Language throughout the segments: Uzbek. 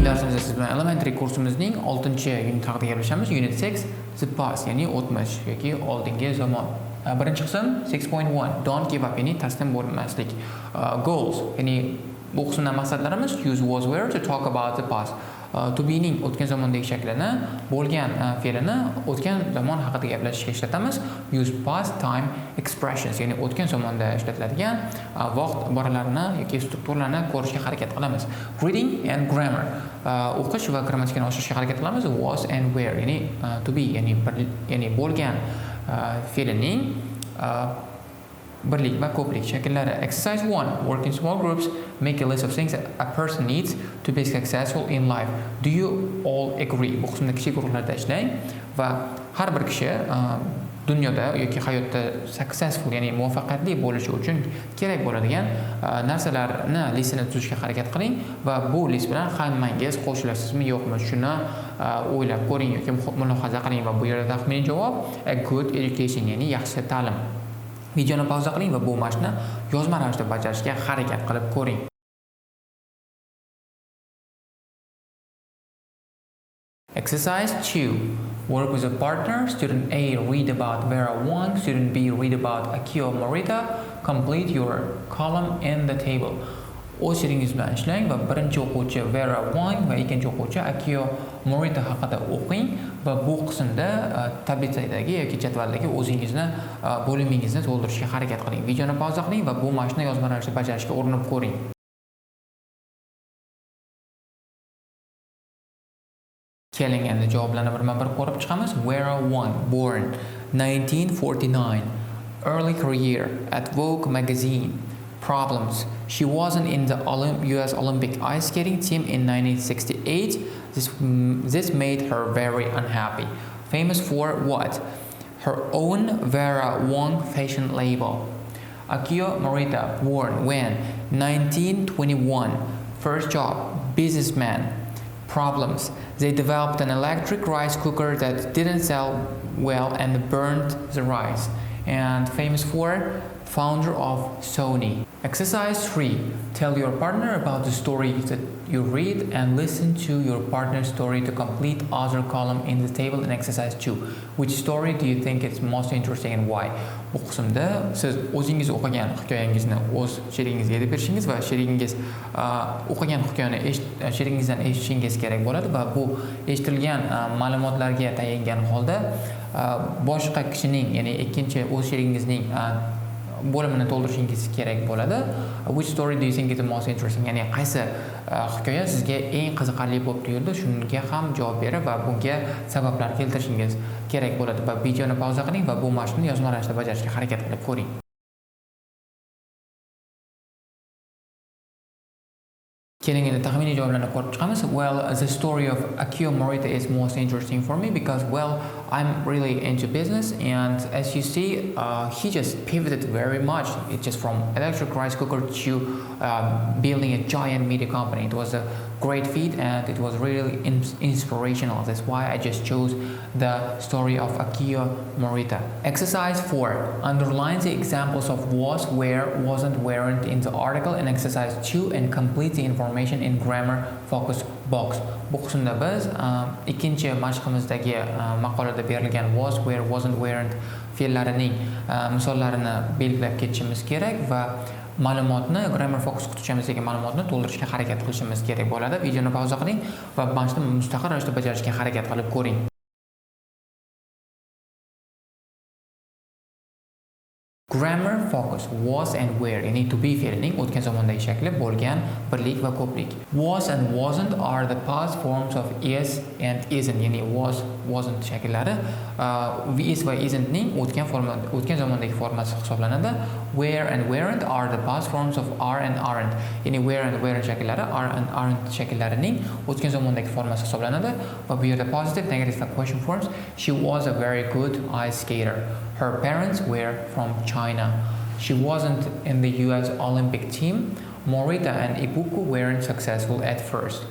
darsimizda siz bilan elementary kursimizning 6-unit haqida gaplashamiz. Unit 6 the past, ya'ni o'tmish yoki oldingi zamon. Birinchi qism 6.1 don't give up, ya'ni taslim bo'lmaslik. Goals, ya'ni bu qismdan maqsadlarimiz use was were to talk about the past. To be ning o'tgan zamondagi shaklini, bo'lgan fe'lini o'tgan zamon haqida gaplashishga ishlatamiz. Use past time expressions, ya'ni o'tgan zamonda ishlatiladigan vaqt iboralarini yoki strukturalarini ko'rishga harakat qilamiz. Reading and grammar, o'qish va grammatikani oshirishga harakat qilamiz. Was and were, ya'ni to be, ya'ni bo'lgan fe'lining birlik va ko'plik shakllari. Exercise 1. Work in small groups. Make a list of things that a person needs to be successful in life. Do you all agree? Bu qismda kichik guruhlarda ishlang va har bir kishi dunyoda yoki hayotda successful, ya'ni muvaffaqiyatli bo'lishi uchun kerak bo'ladigan narsalarni listini tuzishga harakat qiling va bu list bilan hammangiz qo'shilasizmi yo'qmi shuni o'ylab ko'ring yoki mulohaza qiling va bu yerda taxminiy javob a good education, ya'ni yaxshi ta'lim. Videoni pauza qiling va bu mashqni yozma ravishda bajarishga harakat qilib ko'ring. Exercise 2. Work with a partner. Student A read about Vera Wang. Student B read about Akio Morita. Complete your column in the table. O'z sheringiz bilan ishlang va birinchi o'quvchi Vera Wang va ikkinchi o'quvchi Akio Morita haqida o'qing va bu qismda tabletadagi yoki jadvaldagi o'zingizni bo'limingizni to'ldirishga harakat qiling. Videoni pauza qiling va bu mashqni yozma ravishda bajarishga urinib ko'ring. Keling endi javoblarni birma-bir ko'rib chiqamiz. Vera Wang, born 1949, early career at Vogue magazine. Problems. She wasn't in the US Olympic ice skating team in 1968. This made her very unhappy. Famous for what? Her own Vera Wang fashion label. Akio Morita, born when? 1921. First job, businessman. Problems. They developed an electric rice cooker that didn't sell well and burned the rice. And famous for? Founder of Sony. Exercise 3. Tell your partner about the story that you read and listen to your partner's story to complete other column in the table in exercise 2. Which story do you think is most interesting and why? Bu qismda siz o'zingiz o'qigan hikoyangizni o'z sherigingizga aytib berishingiz va sherigingiz o'qigan hikoyani sherigingizdan eshitishingiz kerak bo'ladi va bu eshitilgan ma'lumotlarga tayangan holda boshqa kishining, ya'ni ikkinchi o'z sherigingizning bo'limini to'ldirishingiz kerak bo'ladi. Which story do you think is the most interesting? Ya'ni qaysi hikoya sizga eng qiziqarli bo'lib tuyuldi, shunga ham javob berib va bunga sabablar keltirishingiz kerak bo'ladi. Va videoni pauza qiling va bu mashqni yozma ravishda bajarishga harakat qilib ko'ring. Keling endi taxminiy javoblarni ko'rib chiqamiz. Well, the story of Akio Morita is most interesting for me because, well, I'm really into business, and as you see, he just pivoted very much. It's just from electric rice cooker to building a giant media company. It was a great feat, and it was really inspirational. That's why I just chose the story of Akio Morita. Exercise 4. Underline the examples of was, were, wasn't, weren't in the article in exercise 2 and complete the information in grammar focus box. Bu qismda biz ikkinchi mashqimizdagi maqolada berilgan was, were, wasn't, weren't fe'llarining misollarini belgilab ketishimiz kerak va ma'lumotni grammar focus qutishamizdagi ma'lumotni to'ldirishga harakat qilishimiz kerak bo'ladi. Videoni pauza qiling va mashqni mustaqil ravishda bajarishga harakat qilib ko'ring. Grammar focus was and were, ya'ni to be fe'lining o'tgan zamondagi shakli bo'lgan, birlik va ko'plik. Was and wasn't are the past forms of is and isn't, ya'ni was, wasn't shakllari is va isn't ning o'tgan zamondagi formasi hisoblanadi. Were and weren't are the past forms of are and aren't, ya'ni were and weren't shakllari are and aren't shakllarining o'tgan zamondagi formasi hisoblanadi va bu yerda positive, negative va question forms. She was a very good ice skater. Her parents were from China. She wasn't in the US Olympic team. Morita and Ibuku weren't successful at first.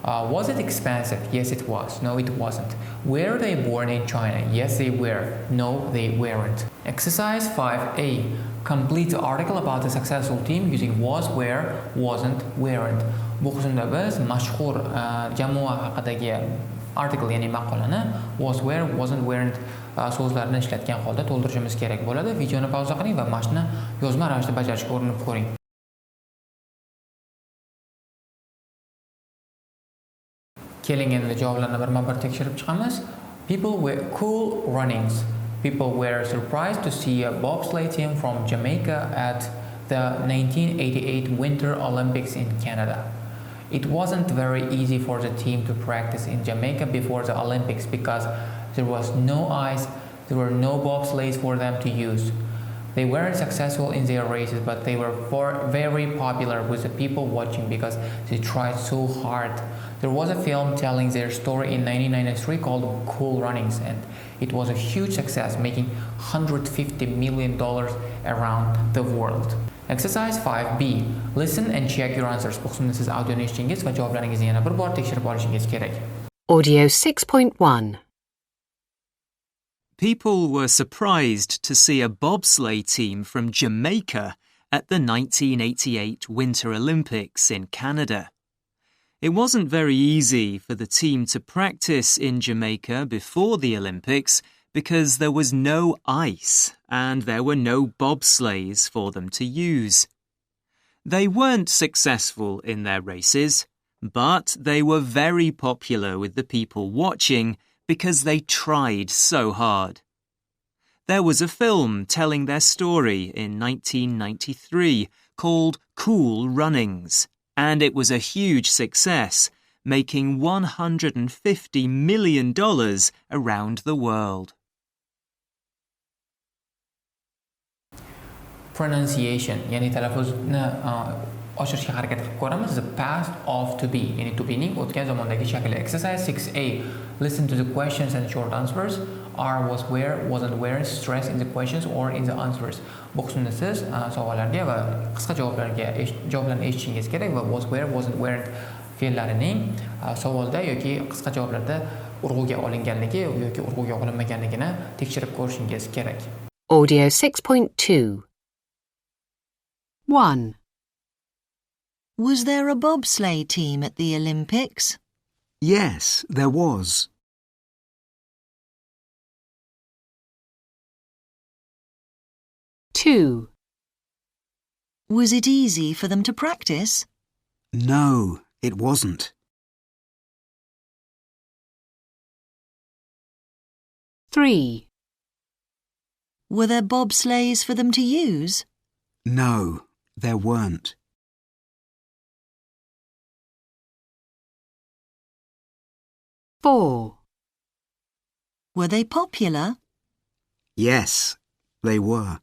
Was it expensive? Yes, it was. No, it wasn't. Were they born in China? Yes, they were. No, they weren't. Exercise 5A. Complete the article about the successful team using was, were, wasn't, weren't. Bu qismda biz mashhur jamoa haqidagi article ya'ni maqolani was, were, wasn't, weren't so'zlarini ishlatgan holda to'ldirishimiz kerak bo'ladi. Videoni pauza qiling va mashqni yozma ravishda bajarishga urinib ko'ring. Keling endi javoblarni birma-bir tekshirib chiqamiz. People were cool runnings. People were surprised to see a bobsleigh team from Jamaica at the 1988 Winter Olympics in Canada. It wasn't very easy for the team to practice in Jamaica before the Olympics because there was no ice, there were no bobsleighs for them to use. They weren't successful in their races, but they were very popular with the people watching because they tried so hard. There was a film telling their story in 1993 called Cool Runnings, and it was a huge success, making $150 million around the world. Exercise 5B. Listen and check your answers. Bu qismda siz audioni eshitishingiz va javoblaringizni yana bir bor tekshirib olishingiz kerak. Audio 6.1. People were surprised to see a bobsleigh team from Jamaica at the 1988 Winter Olympics in Canada. It wasn't very easy for the team to practice in Jamaica before the Olympics because there was no ice and there were no bobsleighs for them to use. They weren't successful in their races, but they were very popular with the people watching because they tried so hard. There was a film telling their story in 1993 called Cool Runnings, and it was a huge success, making $150 million around the world. Pronunciation, ya'ni talaffuzni oshirishga harakat qilib ko'ramiz. The past of to be, ya'ni to be'ning o'tgan zamondagi shakli. Exercise 6A. Listen to the questions and short answers. Are, was, where, wasn't, weren't. Stress in the questions or in the answers. Bu qismda siz savollarga va qisqa javoblarni eshitishingiz kerak va was, where, wasn't, weren't fe'llarining savolda yoki qisqa javoblarda urg'uga olinganligi yoki urg'uga olinmaganligini tekshirib ko'rishingiz kerak. Audio 6.2. 1. Was there a bobsleigh team at the Olympics? Yes, there was. 2. Was it easy for them to practice? No, it wasn't. 3. Were there bobsleighs for them to use? No, there weren't. 4. Were they popular? Yes, they were.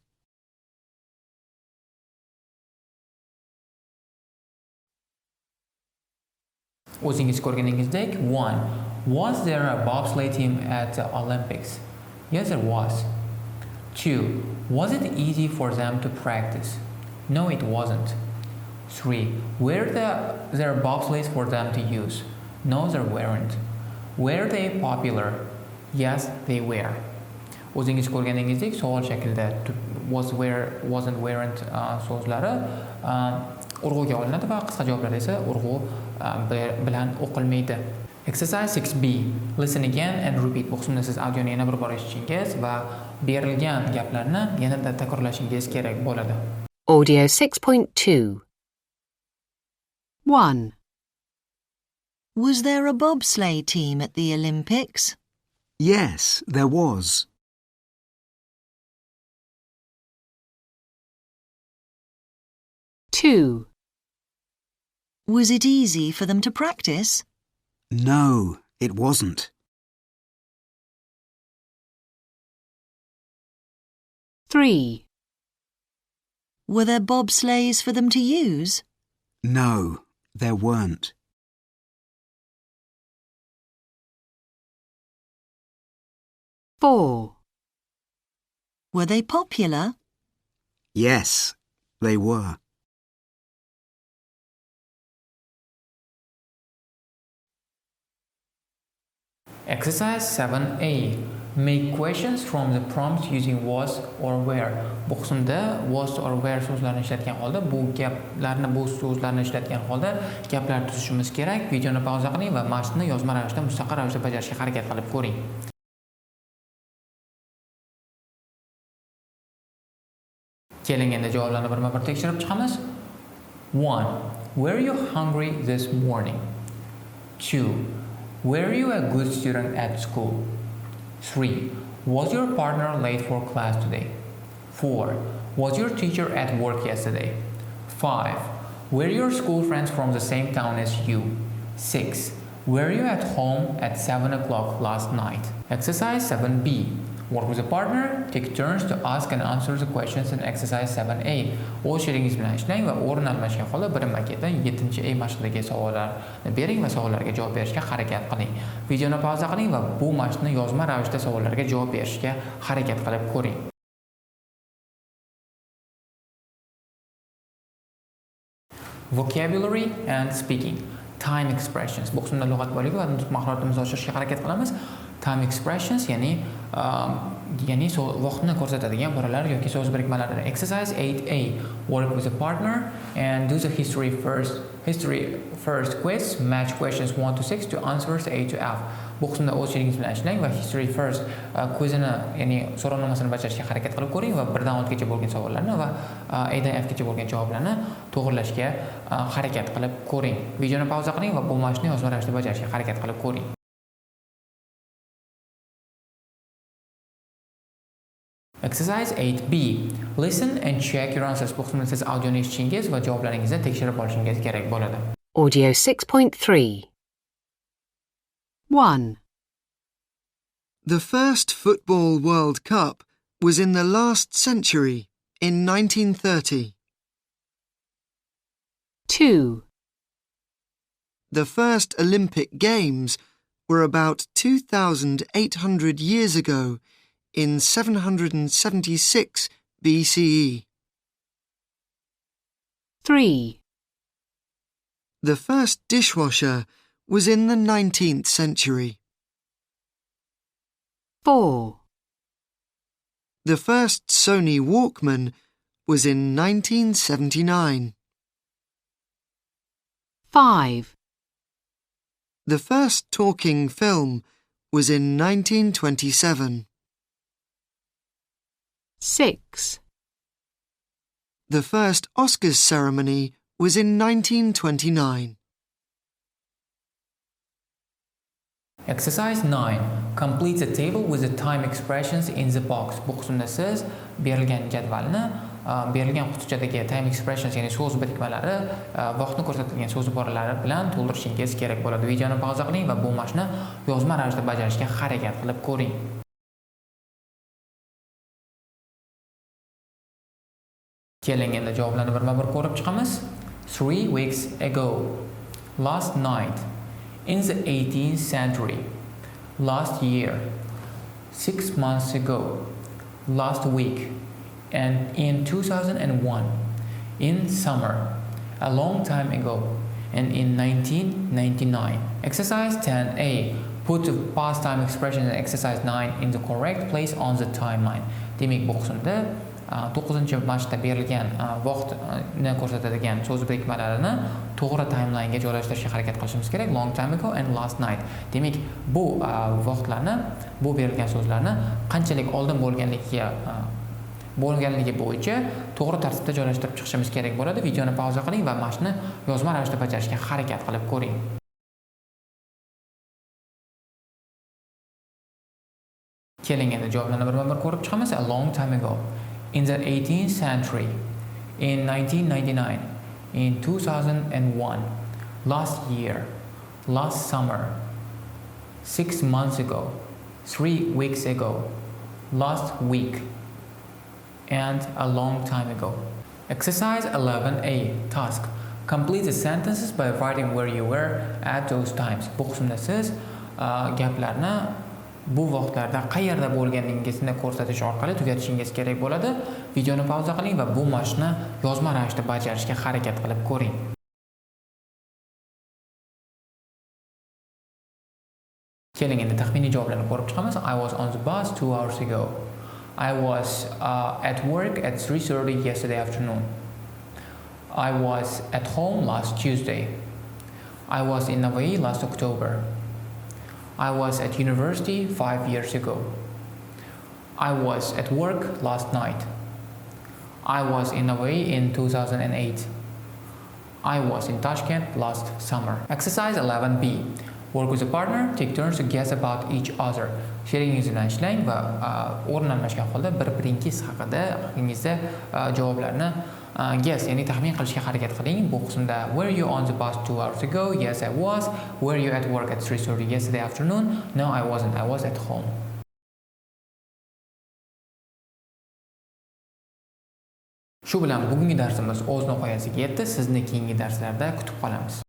O'zingiz ko'rganingizdek, 1. Was there a bobsleigh team at the Olympics? Yes, there was. 2. Was it easy for them to practice? No, it wasn't. 3. Were there bobsleighs for them to use? No, there weren't. Were they popular? Yes, they were. O'zingiz ko'rganingizdek, savol shaklida was, where, wasn't, weren't so'zlari urg'uga olinadi va qisqa javoblar esa urg'u bilan o'qilmaydi. Exercise 6B. Listen again and repeat. Bu qismda siz audioni yana bir bor eshitishingiz va berilgan gaplarni yanada takrorlashingiz kerak bo'ladi. Audio 6.2. 1. Was there a bobsleigh team at the Olympics? Yes, there was. 2. Was it easy for them to practice? No, it wasn't. 3. Were there bobsleighs for them to use? No, there weren't. 4. Were they popular? Yes, they were. Exercise 7A. Make questions from the prompts using was or were. Bu qismda was or were so'zlarini ishlatgan holda bu so'zlarni ishlatgan holda gaplar tuzishimiz kerak. Videoni pauza qiling va mashqni yozma ravishda mustaqil ravishda bajarishga harakat qilib ko'ring. Keling endi javoblarni birma-bir tekshirib chiqamiz. 1. Were you hungry this morning? 2. Were you a good student at school? 3. Was your partner late for class today? 4. Was your teacher at work yesterday? 5. Were your school friends from the same town as you? 6. Were you at home at 7 o'clock last night? Exercise 7B. Work with a partner. Take turns to ask and answer the questions in exercise 7A. O'z sheringiz bilan ishlang va o'rin almashgan holda birinma-ketin 7A mashqdagi savollarni bering va savollarga javob berishga harakat qiling. Videoni pauza qiling va bu mashqni yozma ravishda savollarga javob berishga harakat qilib ko'ring. Vocabulary and speaking. Time expressions. Bu qismda lug'at bo'ligi va nutq mahoratimizni oshirishga harakat qilamiz. Time expressions ya'ni vaqtni ko'rsatadigan iboralar yoki so'z birikmalari. Exercise 8A. Work with a partner and do the history first quiz. Match questions 1 to 6 to answers A to F. Bu qismda o'z sheringiz bilan ishlang va history first quizini ya'ni so'rovnomasini bajarishga harakat qilib ko'ring va 1 dan 6 gacha bo'lgan savollarni va A dan F gacha bo'lgan javoblarni to'g'rilashga harakat qilib ko'ring. Videoni pauza qiling va bu mashqni yozma ravishda bajarishga harakat qilib ko'ring. Exercise 8B. Listen and check your answers. Bu qismda siz audioni eshitishingiz va javoblaringizni tekshirib olishingiz kerak bo'ladi. Audio 6.3. 1. The first Football World Cup was in the last century, in 1930. 2. The first Olympic Games were about 2,800 years ago, in 776 BCE. 3. The first dishwasher was in the 19th century. 4. The first Sony Walkman was in 1979. 5. The first talking film was in 1927. 6. The first Oscars ceremony was in 1929. Exercise 9. Complete the table with the time expressions in the box. Bu qismda siz berilgan jadvalni berilgan qutichadagi time expressions ya'ni so'z birikmalari vaqtni ko'rsatilgan so'z iboralari bilan to'ldirishingiz kerak bo'ladi. Videoni pauza qiling va bu mashqni yozma ravishda bajarishga harakat qilib ko'ring. Keling endi javoblarni birma-bir ko'rib chiqamiz. 3 weeks ago. Last night. In the 18th century. Last year. 6 months ago. Last week. And in 2001. In summer. A long time ago. And in 1999. Exercise 10A. Put the past time expression in exercise 9 in the correct place on the timeline. Demak, bu qismda 9-mashqda berilgan vaqtni ko'rsatadigan so'z birikmalarini to'g'ri timeline-ga joylashtirishga harakat qilishimiz kerak. Long time ago and last night. Demak, bu vaqtlarni, bu berilgan so'zlarni qanchalik oldin bo'lganligi bo'yicha to'g'ri tartibda joylashtirib chiqishimiz kerak bo'ladi. Videoni pauza qiling va mashqni yozma ravishda bajarishga harakat qilib ko'ring. Keling endi javoblarni birma-bir ko'rib chiqamiz. A long time ago. In the 18th century. In 1999. In 2001. Last year. Last summer. 6 months ago. 3 weeks ago. Last week. And a long time ago. Exercise 11A. Task. Complete the sentences by writing where you were at those times. Bu qismda siz gaplarni bu vaqtlarda qayerda bo'lganingizni ko'rsatish orqali tugatishingiz kerak bo'ladi. Videoni pauza qiling va bu mashqni yozma ravishda bajarishga harakat qilib ko'ring. Keling endi taxminiy javoblarni ko'rib chiqamiz. I was on the bus 2 hours ago. I was at work at 3:30 yesterday afternoon. I was at home last Tuesday. I was in Hawaii last October. I was at university 5 years ago. I was at work last night. I was in Hawaii in 2008. I was in Tashkent last summer. Exercise 11B. Work with a partner, take turns to guess about each other. Sheringiz bilan ishlang va o'rin almashgan holda bir-biringiz haqingizda javoblarni guess, ya'ni taxmin qilishga harakat qiling. Bu qismda were you on the bus 2 hours ago? Yes, I was. Were you at work at 3:30 yesterday afternoon? No, I wasn't. I was at home. Shu bilan bugungi darsimiz o'z nihoyasiga yetdi. Sizni keyingi darslarda kutib qolamiz.